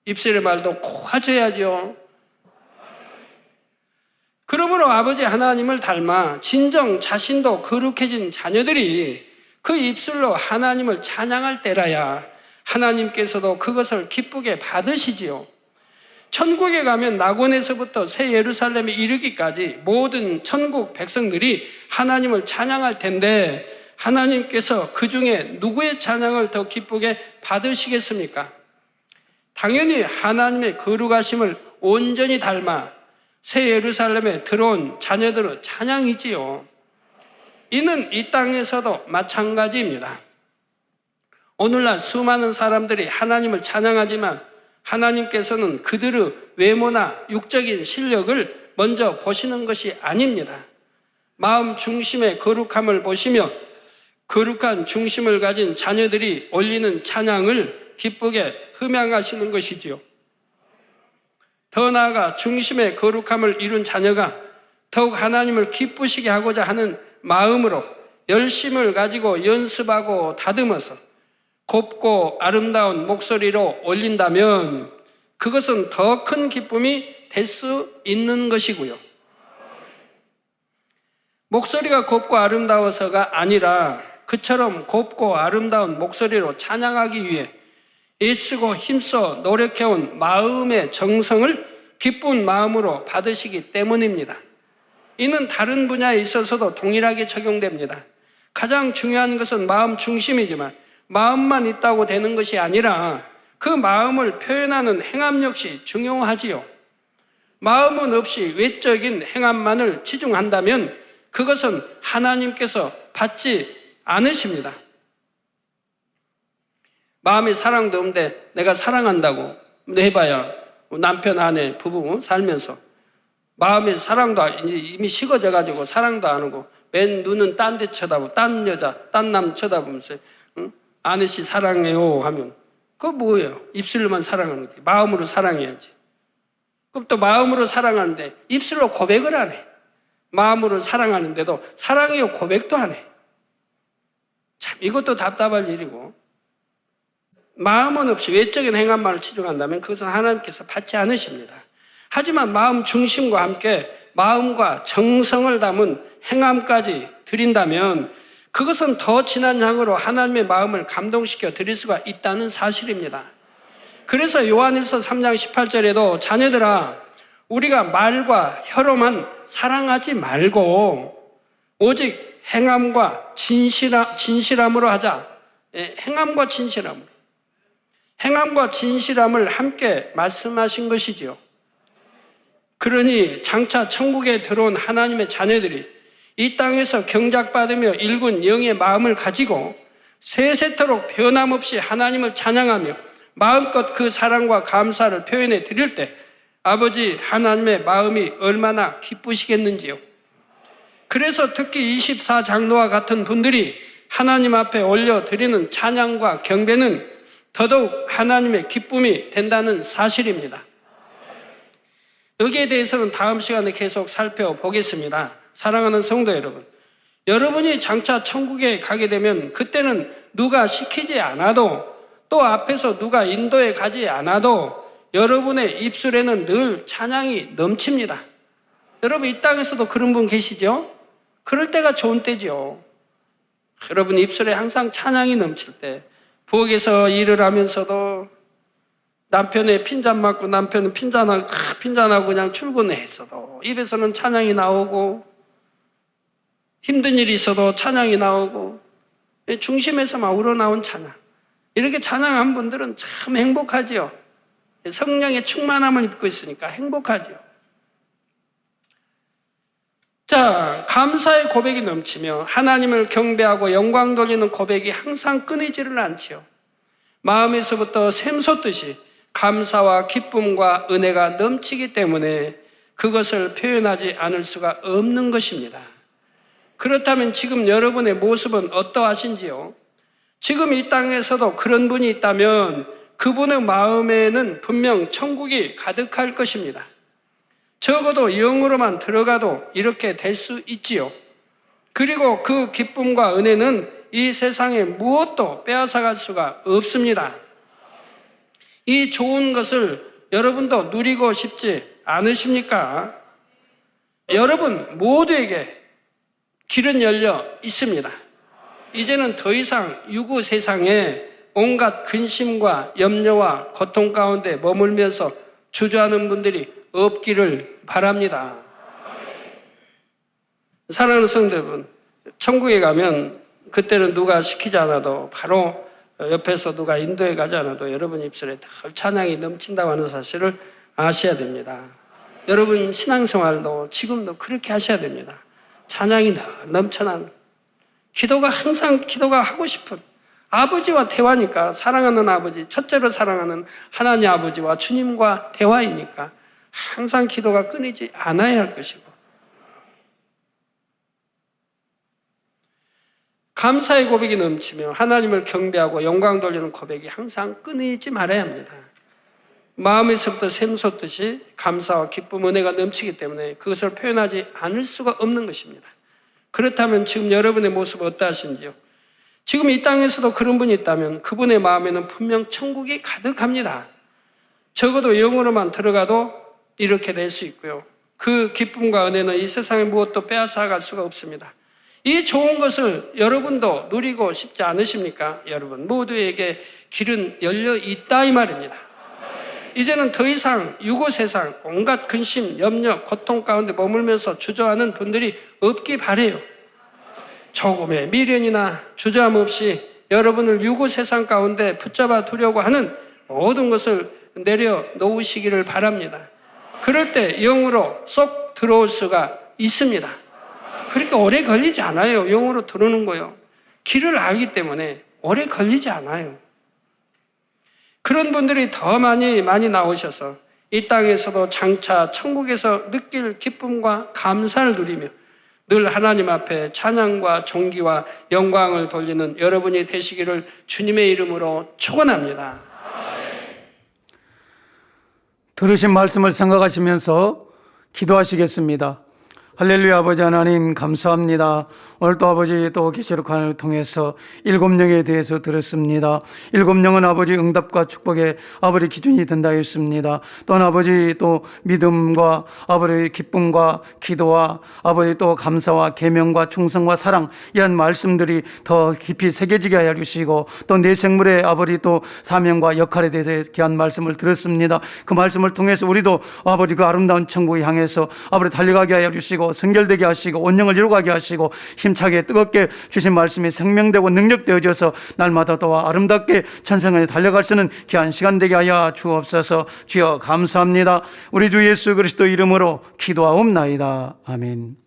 입술의 말도 고와져야죠. 그러므로 아버지 하나님을 닮아 진정 자신도 거룩해진 자녀들이 그 입술로 하나님을 찬양할 때라야 하나님께서도 그것을 기쁘게 받으시지요. 천국에 가면 낙원에서부터 새 예루살렘에 이르기까지 모든 천국 백성들이 하나님을 찬양할 텐데 하나님께서 그 중에 누구의 찬양을 더 기쁘게 받으시겠습니까? 당연히 하나님의 거룩하심을 온전히 닮아 새 예루살렘에 들어온 자녀들의 찬양이지요. 이는 이 땅에서도 마찬가지입니다. 오늘날 수많은 사람들이 하나님을 찬양하지만 하나님께서는 그들의 외모나 육적인 실력을 먼저 보시는 것이 아닙니다. 마음 중심의 거룩함을 보시며 거룩한 중심을 가진 자녀들이 올리는 찬양을 기쁘게 흠양하시는 것이지요. 더 나아가 중심의 거룩함을 이룬 자녀가 더욱 하나님을 기쁘시게 하고자 하는 마음으로 열심을 가지고 연습하고 다듬어서 곱고 아름다운 목소리로 올린다면 그것은 더 큰 기쁨이 될 수 있는 것이고요. 목소리가 곱고 아름다워서가 아니라 그처럼 곱고 아름다운 목소리로 찬양하기 위해 애쓰고 힘써 노력해온 마음의 정성을 기쁜 마음으로 받으시기 때문입니다. 이는 다른 분야에 있어서도 동일하게 적용됩니다. 가장 중요한 것은 마음 중심이지만 마음만 있다고 되는 것이 아니라 그 마음을 표현하는 행함 역시 중요하지요. 마음은 없이 외적인 행함만을 치중한다면 그것은 하나님께서 받지 않으십니다. 마음에 사랑도 없는데 내가 사랑한다고 해봐야 남편, 아내, 부부 살면서 마음에 사랑도 이미 식어져가지고 사랑도 안 하고 맨 눈은 딴 데 쳐다보고 딴 여자, 딴 남 쳐다보면서 아내씨 사랑해요 하면 그거 뭐예요? 입술로만 사랑하는 거지. 마음으로 사랑해야지. 그럼 또 마음으로 사랑하는데 입술로 고백을 안 해. 마음으로 사랑하는데도 사랑해요 고백도 안 해. 참 이것도 답답할 일이고 마음은 없이 외적인 행함만을 치중한다면 그것은 하나님께서 받지 않으십니다. 하지만 마음 중심과 함께 마음과 정성을 담은 행함까지 드린다면 그것은 더 진한 향으로 하나님의 마음을 감동시켜 드릴 수가 있다는 사실입니다. 그래서 요한일서 3장 18절에도 자녀들아 우리가 말과 혀로만 사랑하지 말고 오직 행함과 진실함으로 하자. 행함과 진실함으로. 행함과 진실함을 함께 말씀하신 것이지요. 그러니 장차 천국에 들어온 하나님의 자녀들이 이 땅에서 경작받으며 일군 영의 마음을 가지고 세세토록 변함없이 하나님을 찬양하며 마음껏 그 사랑과 감사를 표현해 드릴 때 아버지 하나님의 마음이 얼마나 기쁘시겠는지요. 그래서 특히 24장로와 같은 분들이 하나님 앞에 올려드리는 찬양과 경배는 더더욱 하나님의 기쁨이 된다는 사실입니다. 여기에 대해서는 다음 시간에 계속 살펴보겠습니다. 사랑하는 성도 여러분, 여러분이 장차 천국에 가게 되면 그때는 누가 시키지 않아도 또 앞에서 누가 인도해 가지 않아도 여러분의 입술에는 늘 찬양이 넘칩니다. 여러분 이 땅에서도 그런 분 계시죠? 그럴 때가 좋은 때죠. 여러분 입술에 항상 찬양이 넘칠 때 부엌에서 일을 하면서도 남편의 핀잔 맞고 남편은 핀잔하고 그냥 출근했어도 입에서는 찬양이 나오고 힘든 일이 있어도 찬양이 나오고 중심에서 막 우러나온 찬양. 이렇게 찬양한 분들은 참 행복하지요. 성령의 충만함을 입고 있으니까 행복하지요. 자, 감사의 고백이 넘치며 하나님을 경배하고 영광 돌리는 고백이 항상 끊이지를 않지요. 마음에서부터 샘솟듯이 감사와 기쁨과 은혜가 넘치기 때문에 그것을 표현하지 않을 수가 없는 것입니다. 그렇다면 지금 여러분의 모습은 어떠하신지요? 지금 이 땅에서도 그런 분이 있다면 그분의 마음에는 분명 천국이 가득할 것입니다. 적어도 영으로만 들어가도 이렇게 될 수 있지요. 그리고 그 기쁨과 은혜는 이 세상에 무엇도 빼앗아갈 수가 없습니다. 이 좋은 것을 여러분도 누리고 싶지 않으십니까? 여러분 모두에게 길은 열려 있습니다. 이제는 더 이상 유구 세상에 온갖 근심과 염려와 고통 가운데 머물면서 주저하는 분들이 없기를 바랍니다. 사랑하는 성도 여러분, 천국에 가면 그때는 누가 시키지 않아도 바로 옆에서 누가 인도해 가지 않아도 여러분 입술에 늘 찬양이 넘친다고 하는 사실을 아셔야 됩니다. 여러분 신앙생활도 지금도 그렇게 하셔야 됩니다. 찬양이 넘쳐나는, 기도가 항상 기도가 하고 싶은 아버지와 대화니까, 사랑하는 아버지, 첫째로 사랑하는 하나님 아버지와 주님과 대화이니까 항상 기도가 끊이지 않아야 할 것이고, 감사의 고백이 넘치며 하나님을 경배하고 영광 돌리는 고백이 항상 끊이지 말아야 합니다. 마음에서부터 샘솟듯이 감사와 기쁨, 은혜가 넘치기 때문에 그것을 표현하지 않을 수가 없는 것입니다. 그렇다면 지금 여러분의 모습은 어떠하신지요? 지금 이 땅에서도 그런 분이 있다면 그분의 마음에는 분명 천국이 가득합니다. 적어도 영으로만 들어가도 이렇게 될 수 있고요. 그 기쁨과 은혜는 이 세상에 무엇도 빼앗아갈 수가 없습니다. 이 좋은 것을 여러분도 누리고 싶지 않으십니까? 여러분 모두에게 길은 열려 있다 이 말입니다. 이제는 더 이상 유고 세상 온갖 근심, 염려, 고통 가운데 머물면서 주저하는 분들이 없기 바라요. 조금의 미련이나 주저함 없이 여러분을 유고 세상 가운데 붙잡아 두려고 하는 모든 것을 내려놓으시기를 바랍니다. 그럴 때 영으로 쏙 들어올 수가 있습니다. 그렇게 오래 걸리지 않아요. 영으로 들어오는 거요. 길을 알기 때문에 오래 걸리지 않아요. 그런 분들이 더 많이 나오셔서 이 땅에서도 장차 천국에서 느낄 기쁨과 감사를 누리며 늘 하나님 앞에 찬양과 존귀와 영광을 돌리는 여러분이 되시기를 주님의 이름으로 축원합니다. 들으신 말씀을 생각하시면서 기도하시겠습니다. 할렐루야. 아버지 하나님 감사합니다. 오늘 또 아버지 또 계시록관을 통해서 7영에 대해서 들었습니다. 7영은 아버지 응답과 축복의 아버지 기준이 된다 했습니다. 또한 아버지 또 믿음과 아버지 기쁨과 기도와 아버지 또 감사와 계명과 충성과 사랑, 이런 말씀들이 더 깊이 새겨지게 하여 주시고, 또 내 생물의 아버지 또 사명과 역할에 대해서 귀한 말씀을 들었습니다. 그 말씀을 통해서 우리도 아버지 그 아름다운 천국을 향해서 아버지 달려가게 하여 주시고, 성결되게 하시고 온영을 이루가게 하시고, 힘차게 뜨겁게 주신 말씀이 생명되고 능력되어져서 날마다 더 아름답게 천성에 달려갈 수 있는 귀한 시간 되게 하여 주옵소서. 주여 감사합니다. 우리 주 예수 그리스도 이름으로 기도하옵나이다. 아멘.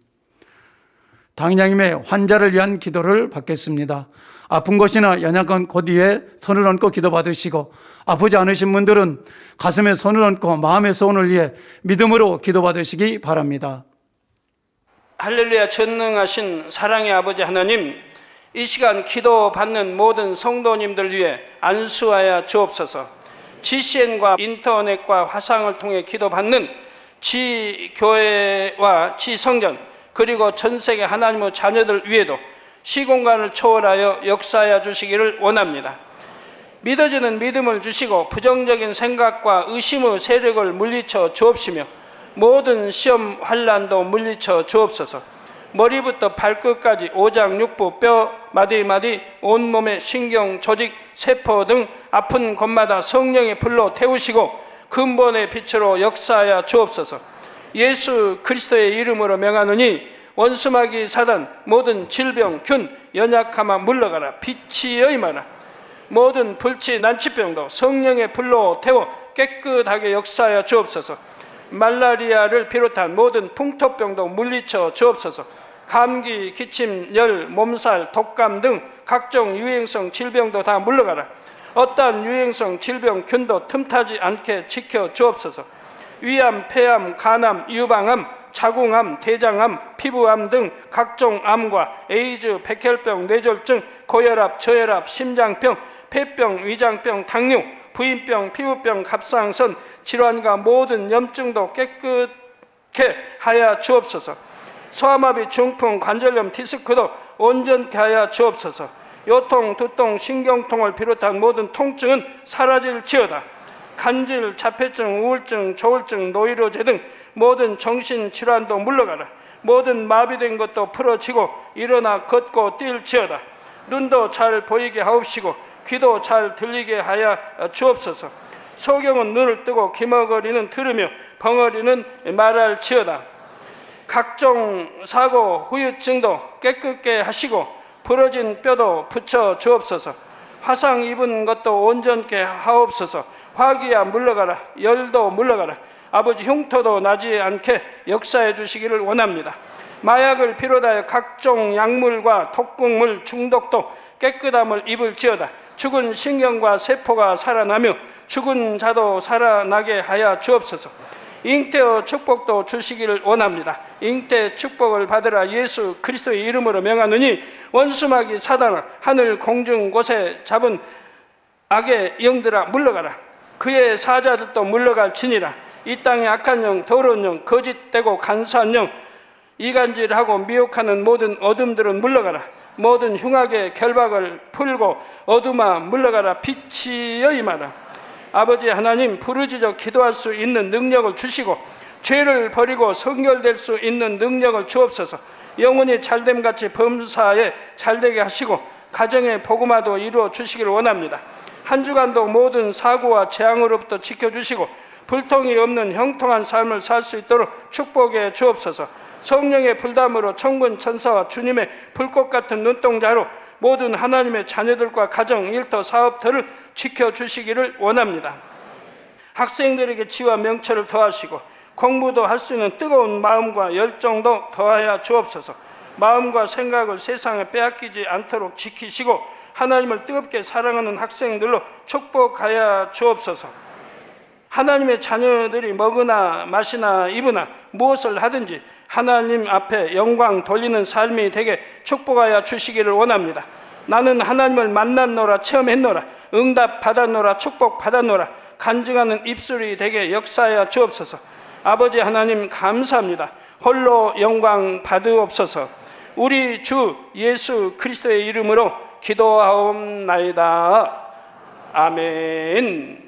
당장님의 환자를 위한 기도를 받겠습니다. 아픈 것이나 연약한 곳 위에 손을 얹고 기도 받으시고, 아프지 않으신 분들은 가슴에 손을 얹고 마음의 소원을 위해 믿음으로 기도 받으시기 바랍니다. 할렐루야. 전능하신 사랑의 아버지 하나님, 이 시간 기도 받는 모든 성도님들 위해 안수하여 주옵소서. GCN과 인터넷과 화상을 통해 기도 받는 지교회와 지성전, 그리고 전 세계 하나님의 자녀들 위에도 시공간을 초월하여 역사하여 주시기를 원합니다. 믿어지는 믿음을 주시고 부정적인 생각과 의심의 세력을 물리쳐 주옵시며 모든 시험 환난도 물리쳐 주옵소서. 머리부터 발끝까지 오장육부 뼈 마디마디 온몸의 신경 조직 세포 등 아픈 곳마다 성령의 불로 태우시고 근본의 빛으로 역사하여 주옵소서. 예수 그리스도의 이름으로 명하노니 원수마귀 사단 모든 질병 균 연약함아 물러가라. 빛이 임하라. 모든 불치 난치병도 성령의 불로 태워 깨끗하게 역사하여 주옵소서. 말라리아를 비롯한 모든 풍토병도 물리쳐 주옵소서. 감기, 기침, 열, 몸살, 독감 등 각종 유행성 질병도 다 물러가라. 어떠한 유행성 질병 균도 틈타지 않게 지켜 주옵소서. 위암, 폐암, 간암, 유방암, 자궁암, 대장암, 피부암 등 각종 암과 에이즈, 백혈병, 뇌졸중, 고혈압, 저혈압, 심장병, 폐병, 위장병, 당뇨, 부인병, 피부병, 갑상선 질환과 모든 염증도 깨끗게 하여 주옵소서. 소아마비, 중풍, 관절염, 디스크도 온전케 하여 주옵소서. 요통, 두통, 신경통을 비롯한 모든 통증은 사라질지어다. 간질, 자폐증, 우울증, 조울증, 노이로제 등 모든 정신질환도 물러가라. 모든 마비된 것도 풀어지고 일어나 걷고 뛸지어다. 눈도 잘 보이게 하옵시고 귀도 잘 들리게 하여 주옵소서. 소경은 눈을 뜨고 기머거리는 들으며 벙어리는 말할지어다. 각종 사고 후유증도 깨끗게 하시고 부러진 뼈도 붙여 주옵소서. 화상 입은 것도 온전케 하옵소서. 화기야 물러가라. 열도 물러가라. 아버지 흉터도 나지 않게 역사해 주시기를 원합니다. 마약을 비롯하여 각종 약물과 독극물 중독도 깨끗함을 입을지어다. 죽은 신경과 세포가 살아나며 죽은 자도 살아나게 하여 주옵소서. 잉태의 축복도 주시기를 원합니다. 잉태 축복을 받으라. 예수 그리스도의 이름으로 명하느니 원수마귀 사단아 하늘 공중 곳에 잡은 악의 영들아 물러가라. 그의 사자들도 물러갈지니라. 이 땅의 악한 영, 더러운 영, 거짓되고 간사한 영, 이간질하고 미혹하는 모든 어둠들은 물러가라. 모든 흉악의 결박을 풀고 어둠아 물러가라. 빛이여 임하라. 아버지 하나님, 부르짖어 기도할 수 있는 능력을 주시고 죄를 버리고 성결될 수 있는 능력을 주옵소서. 영혼이 잘됨같이 범사에 잘되게 하시고 가정의 복음화도 이루어 주시기를 원합니다. 한 주간도 모든 사고와 재앙으로부터 지켜주시고 불통이 없는 형통한 삶을 살 수 있도록 축복해 주옵소서. 성령의 불담으로 천군 천사와 주님의 불꽃 같은 눈동자로 모든 하나님의 자녀들과 가정, 일터, 사업터를 지켜주시기를 원합니다. 학생들에게 지와 명철을 더하시고 공부도 할 수 있는 뜨거운 마음과 열정도 더하여 주옵소서. 마음과 생각을 세상에 빼앗기지 않도록 지키시고 하나님을 뜨겁게 사랑하는 학생들로 축복하여 주옵소서. 하나님의 자녀들이 먹으나 마시나 입으나 무엇을 하든지 하나님 앞에 영광 돌리는 삶이 되게 축복하여 주시기를 원합니다. 나는 하나님을 만났노라, 체험했노라, 응답 받았노라, 축복 받았노라, 간증하는 입술이 되게 역사하여 주옵소서. 아버지 하나님 감사합니다. 홀로 영광 받으옵소서. 우리 주 예수 그리스도의 이름으로 기도하옵나이다. 아멘.